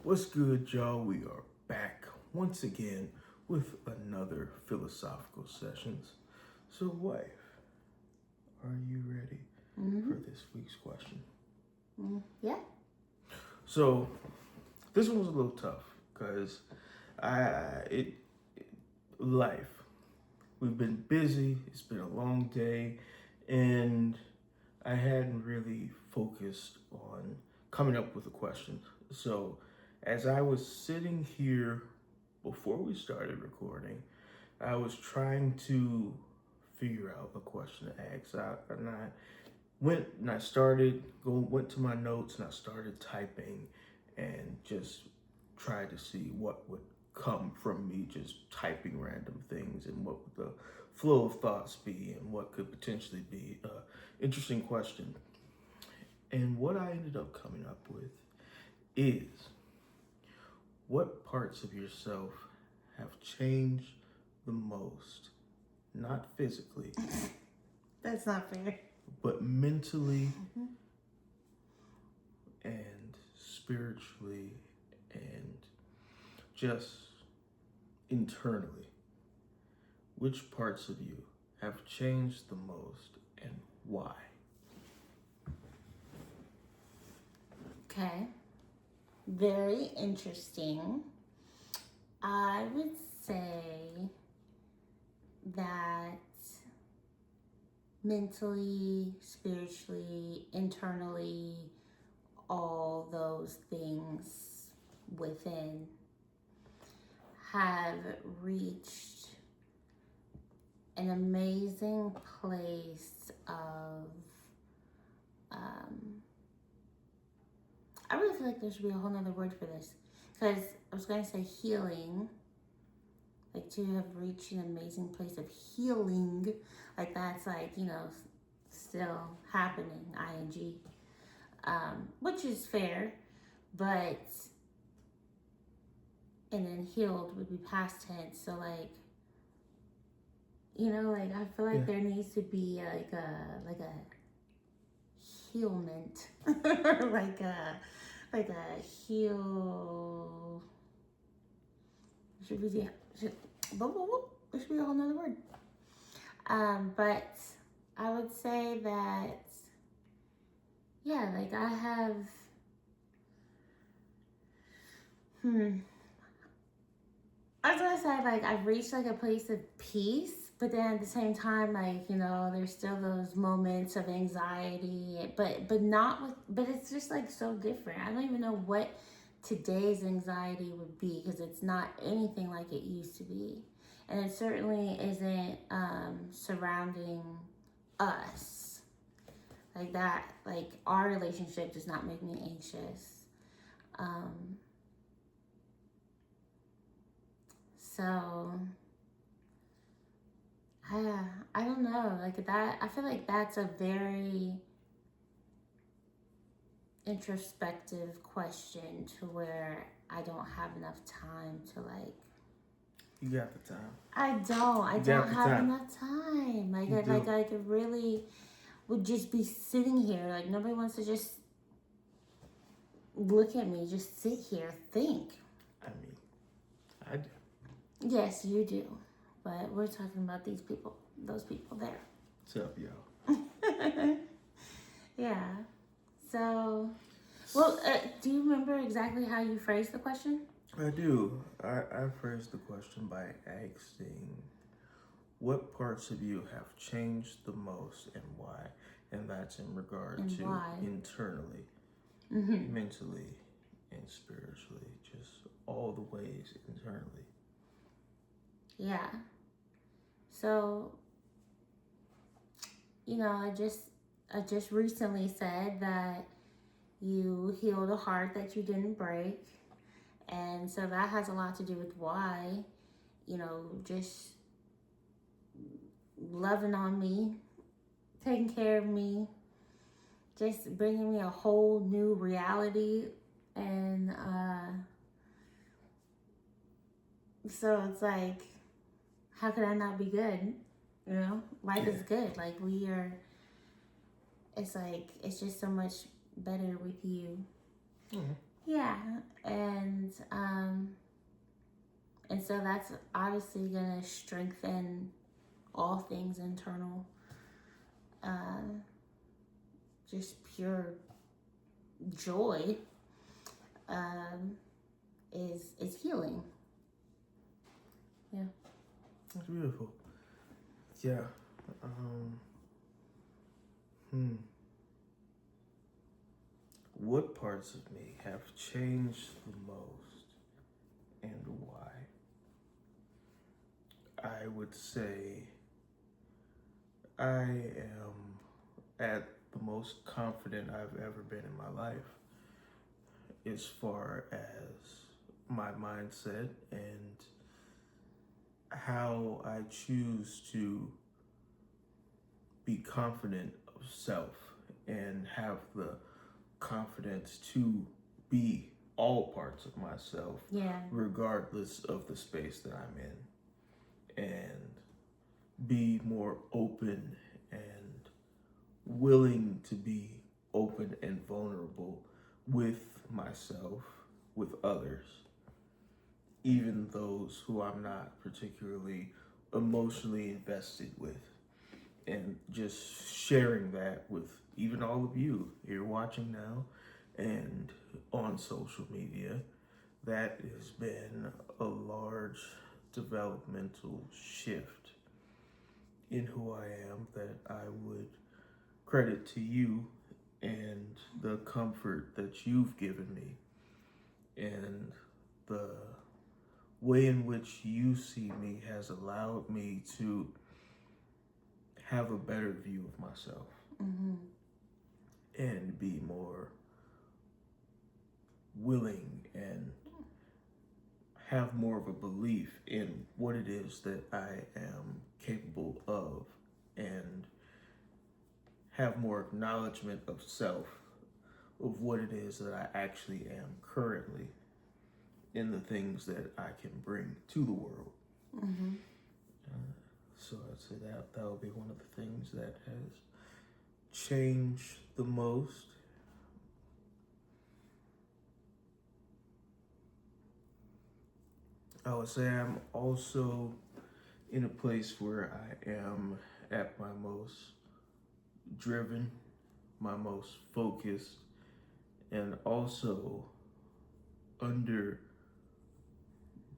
What's good, y'all? We are back once again with another philosophical sessions. So, wife, are you ready for this week's question? Yeah. So, this one was a little tough because life. We've been busy. It's been a long day, and I hadn't really focused on coming up with a question. So, as I was sitting here before we started recording, I was trying to figure out a question to ask. And I went and I went to my notes and I started typing and just tried to see what would come from me just typing random things and what would the flow of thoughts be and what could potentially be an interesting question. And what I ended up coming up with is, what parts of yourself have changed the most? Not physically, That's not fair. but mentally and spiritually and just internally. Which parts of you have changed the most and why? Okay. Very interesting. I would say that mentally, spiritually, internally, all those things within have reached an amazing place of I really feel like there should be a whole nother word for this, because I was going to say healing, like to have reached an amazing place of healing, like that's like, still happening, ing, which is fair, but, and then healed would be past tense, so like, I feel like there needs to be like a healment, like a heal. There should be a whole nother word. But I would say that, yeah, like I have. I was gonna say like I've reached like a place of peace, but then at the same time, like there's still those moments of anxiety, but not with, but it's just like so different. I don't even know what today's anxiety would be because it's not anything like it used to be, and it certainly isn't surrounding us like that. Like our relationship does not make me anxious. So I don't know, like that. I feel like that's a very introspective question to where I don't have enough time to like. You got the time. I don't have enough time. I could really would just be sitting here. Like nobody wants to just look at me. Just sit here, think. I mean, I do. Yes, you do. But we're talking about those people there. What's up, y'all? Yeah. So, well, do you remember exactly how you phrased the question? I do. I phrased the question by asking, what parts of you have changed the most and why? And that's in regard to why? Internally, mentally, and spiritually. Just all the ways internally. Yeah. So, I just recently said that you healed a heart that you didn't break. And so that has a lot to do with why, just loving on me, taking care of me, just bringing me a whole new reality. And so it's like, how could I not be good? Life is good. Like it's like, it's just so much better with you. Mm-hmm. Yeah. And so that's obviously going to strengthen all things internal. Just pure joy is healing. Yeah. That's beautiful. Yeah. What parts of me have changed the most and why? I would say I am at the most confident I've ever been in my life as far as my mindset and how I choose to be confident of self and have the confidence to be all parts of myself, regardless of the space that I'm in, and be more open and willing to be open and vulnerable with myself, with others, even those who I'm not particularly emotionally invested with, and just sharing that with even all of you here watching now and on social media. That has been a large developmental shift in who I am that I would credit to you and the comfort that you've given me and the way in which you see me has allowed me to have a better view of myself and be more willing and have more of a belief in what it is that I am capable of and have more acknowledgement of self, of what it is that I actually am currently in the things that I can bring to the world. So I'd say that would be one of the things that has changed the most. I would say I'm also in a place where I am at my most driven, my most focused, and also under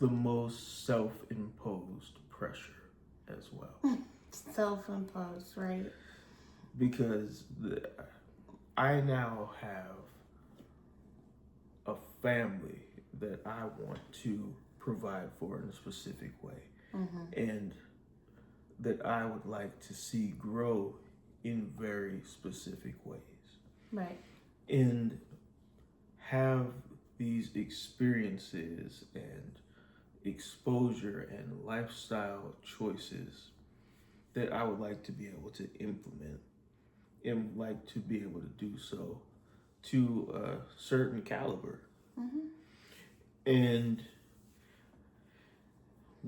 the most self-imposed pressure as well. Self-imposed, right? Because I now have a family that I want to provide for in a specific way, and that I would like to see grow in very specific ways. Right. And have these experiences and exposure and lifestyle choices that I would like to be able to implement and like to be able to do so to a certain caliber. And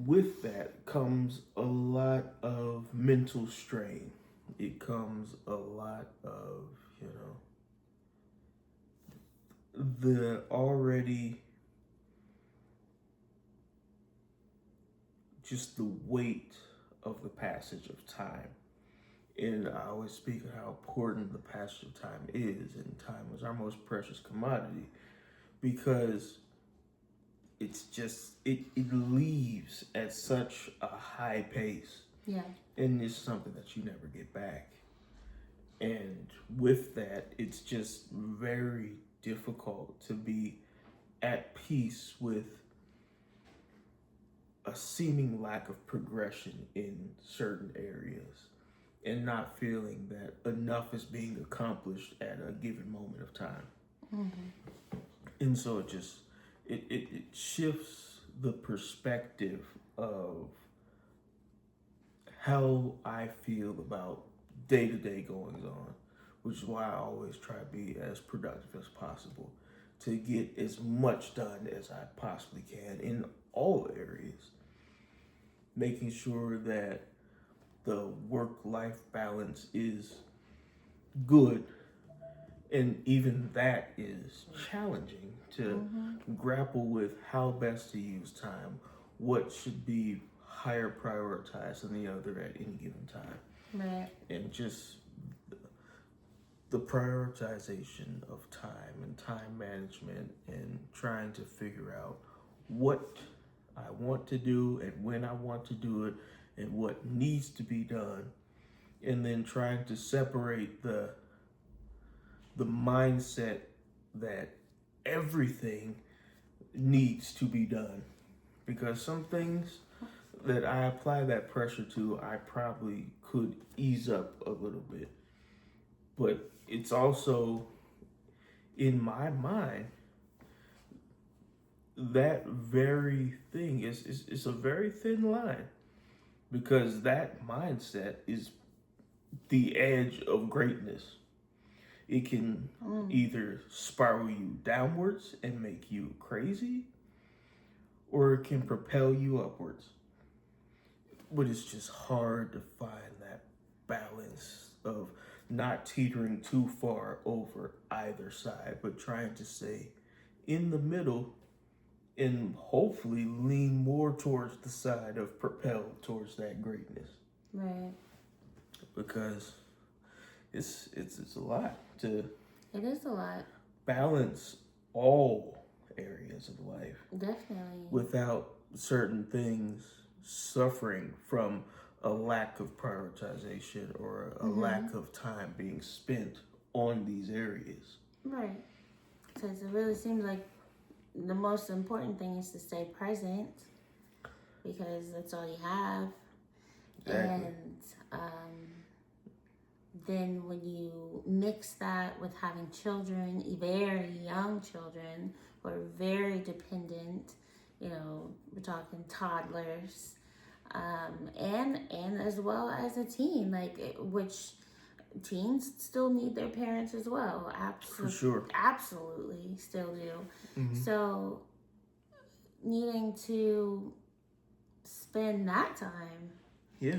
with that comes a lot of mental strain. It comes a lot of, the already just the weight of the passage of time. And I always speak of how important the passage of time is, and time is our most precious commodity because it's just, it leaves at such a high pace. Yeah. And it's something that you never get back. And with that, it's just very difficult to be at peace with a seeming lack of progression in certain areas and not feeling that enough is being accomplished at a given moment of time. And so it just, it shifts the perspective of how I feel about day-to-day goings on, which is why I always try to be as productive as possible to get as much done as I possibly can in all areas, making sure that the work-life balance is good, and even that is challenging to grapple with how best to use time, what should be higher prioritized than the other at any given time. Right. And just the prioritization of time and time management and trying to figure out what I want to do and when I want to do it and what needs to be done, and then trying to separate the mindset that everything needs to be done, because some things that I apply that pressure to, I probably could ease up a little bit, but it's also in my mind that very thing is a very thin line, because that mindset is the edge of greatness. It can either spiral you downwards and make you crazy, or it can propel you upwards. But it's just hard to find that balance of not teetering too far over either side, but trying to stay in the middle and hopefully lean more towards the side of propelled towards that greatness. Right. Because it's a lot to It is a lot. balance all areas of life. Definitely. Without certain things suffering from a lack of prioritization or a lack of time being spent on these areas. Right. Because it really seems like the most important thing is to stay present, because that's all you have. Exactly. And then when you mix that with having children, very young children who are very dependent, we're talking toddlers, and as well as a teen, which teens still need their parents as well. For sure. Absolutely still do. Mm-hmm. So needing to spend that time, Yeah.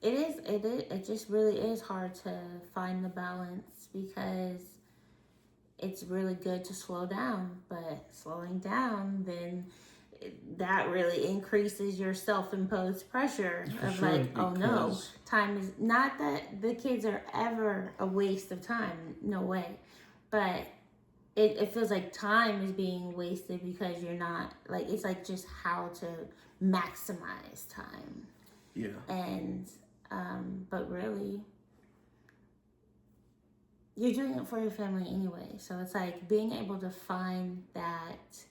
It just really is hard to find the balance, because it's really good to slow down, but slowing down, then that really increases your self-imposed pressure of sure, oh no, time is not that the kids are ever a waste of time, no way, but it feels like time is being wasted because you're not, it's just how to maximize time. Yeah. And but really, you're doing it for your family anyway. So it's being able to find that,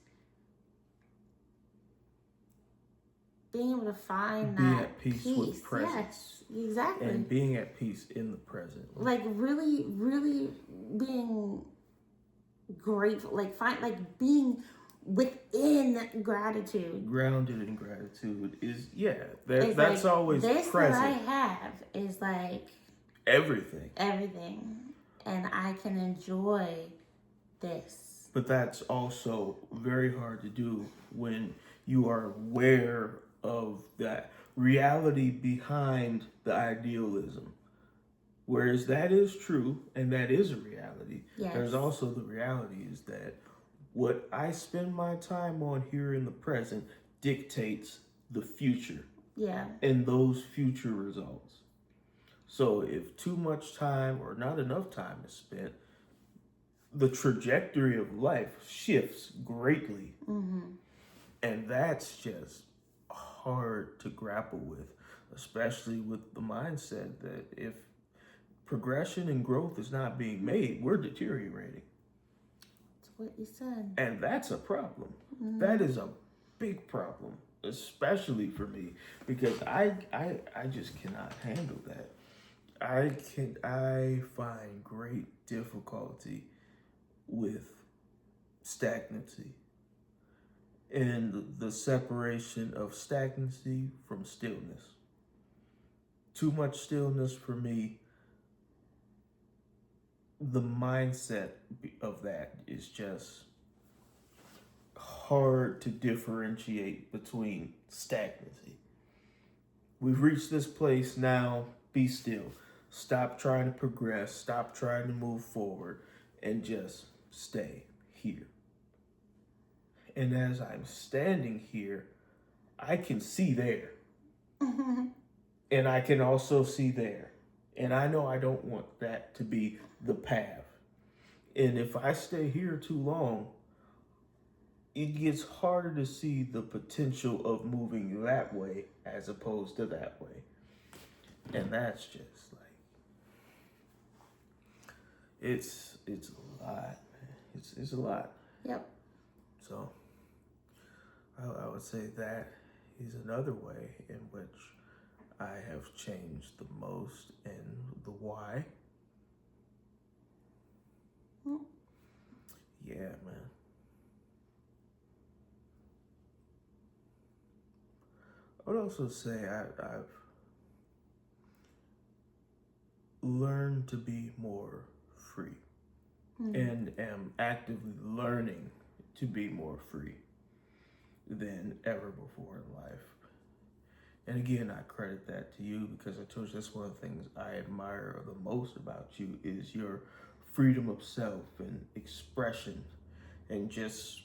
being at peace with presence. Yes, exactly. And being at peace in the present. Really, really being grateful, being within gratitude. Grounded in gratitude is, that's always this present. That I have is everything. And I can enjoy this. But that's also very hard to do when you are aware of that reality behind the idealism. Whereas that is true and that is a reality. Yes. There's also the reality is that what I spend my time on here in the present dictates the future. Yeah. And those future results. So if too much time or not enough time is spent, the trajectory of life shifts greatly. Mm-hmm. And that's just hard to grapple with, especially with the mindset that if progression and growth is not being made, we're deteriorating. That's what you said. And that's a problem. Mm-hmm. That is a big problem, especially for me, because I just cannot handle that. I find great difficulty with stagnancy and the separation of stagnancy from stillness. Too much stillness for me, the mindset of that is just hard to differentiate between stagnancy. We've reached this place now, be still. Stop trying to progress, stop trying to move forward, and just stay here. And as I'm standing here, I can see there. And I can also see there. And I know I don't want that to be the path. And if I stay here too long, it gets harder to see the potential of moving that way as opposed to that way. And that's just like it's a lot, man. It's a lot. Yep. So I would say that is another way in which I have changed the most, and the why. Yeah, man. I would also say I've learned to be more free and am actively learning to be more free than ever before in life. And again, I credit that to you because I told you that's one of the things I admire the most about you is your freedom of self and expression and just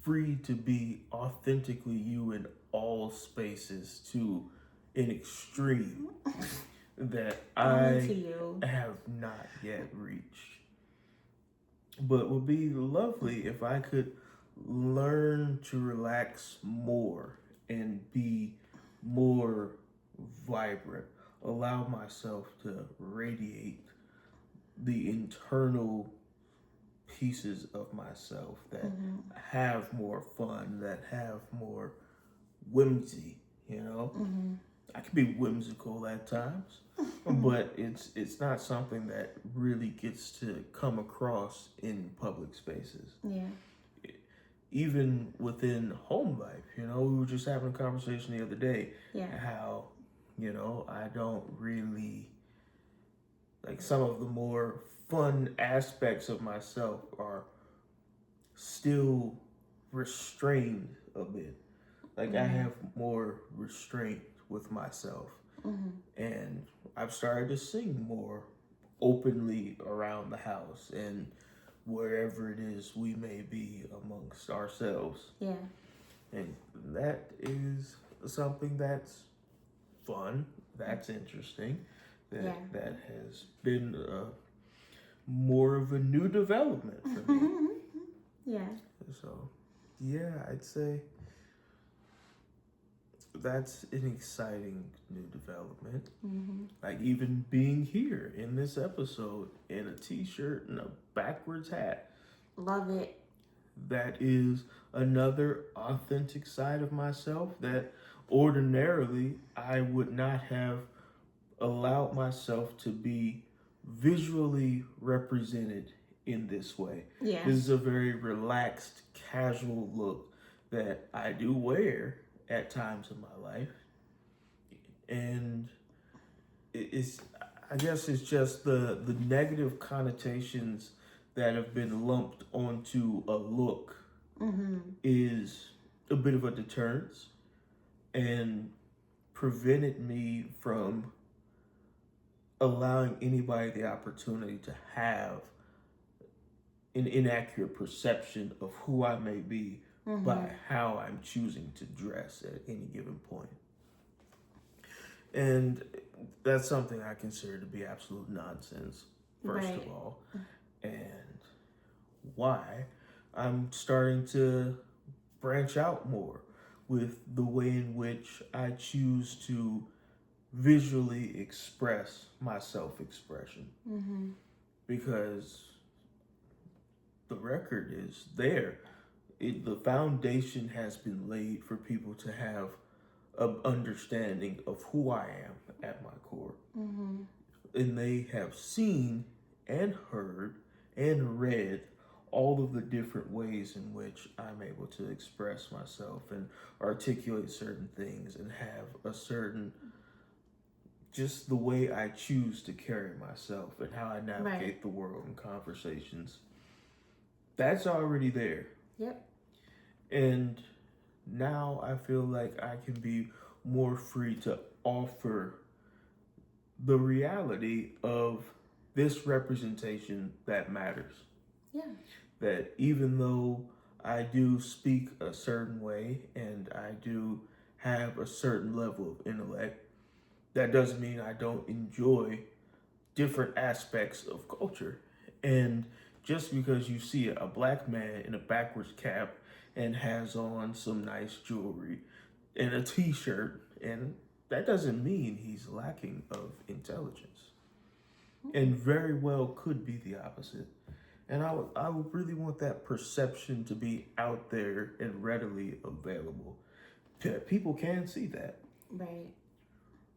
free to be authentically you in all spaces to an extreme that Only to I you. have not yet reached. But would be lovely if I could learn to relax more and be more vibrant, allow myself to radiate the internal pieces of myself that have more fun, that have more whimsy, you know? I can be whimsical at times, but it's not something that really gets to come across in public spaces. Yeah. Even within home life, you know, we were just having a conversation the other day how, you know, I don't really like some of the more fun aspects of myself are still restrained a bit. Like I have more restraint with myself. And I've started to sing more openly around the house and wherever it is we may be amongst ourselves. Yeah. And that is something that's fun, that's interesting, that has been more of a new development for me. Yeah. So, yeah, I'd say that's an exciting new development. Like even being here in this episode in a t-shirt and a backwards hat. Love it. That is another authentic side of myself that ordinarily I would not have allowed myself to be visually represented in this way. Yeah. This is a very relaxed, casual look that I do wear at times in my life. And it's, I guess it's just the negative connotations that have been lumped onto a look is a bit of a deterrence and prevented me from allowing anybody the opportunity to have an inaccurate perception of who I may be by how I'm choosing to dress at any given point. And that's something I consider to be absolute nonsense, first of all. And why I'm starting to branch out more with the way in which I choose to visually express my self-expression. Because the record is there. The foundation has been laid for people to have an understanding of who I am at my core. And they have seen and heard and read all of the different ways in which I'm able to express myself and articulate certain things and have a certain, just the way I choose to carry myself and how I navigate the world and conversations. That's already there. Yep. And now I feel like I can be more free to offer the reality of this representation that matters. Yeah. That even though I do speak a certain way and I do have a certain level of intellect. That doesn't mean I don't enjoy different aspects of culture. And just because you see a black man in a backwards cap and has on some nice jewelry and a t-shirt, and that doesn't mean he's lacking of intelligence. And very well could be the opposite. And I would really want that perception to be out there and readily available. People can see that. Right.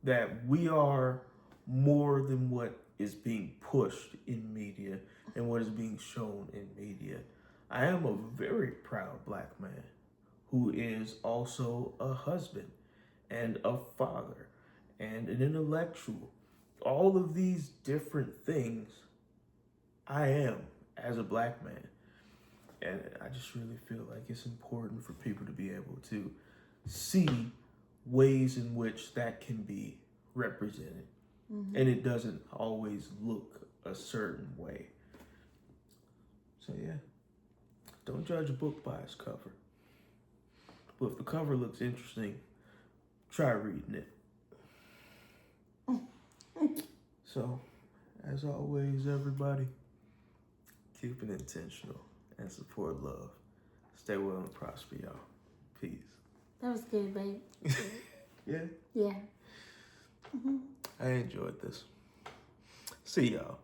That we are more than what is being pushed in media and what is being shown in media. I am a very proud black man who is also a husband and a father and an intellectual. All of these different things I am as a black man. And I just really feel like it's important for people to be able to see ways in which that can be represented. Mm-hmm. And it doesn't always look a certain way. So, yeah, don't judge a book by its cover. But if the cover looks interesting, try reading it. So, as always, everybody, keep it intentional and support love. Stay well and prosper, y'all. Peace. That was good, babe. Yeah, Yeah. Mm-hmm. I enjoyed this. See y'all.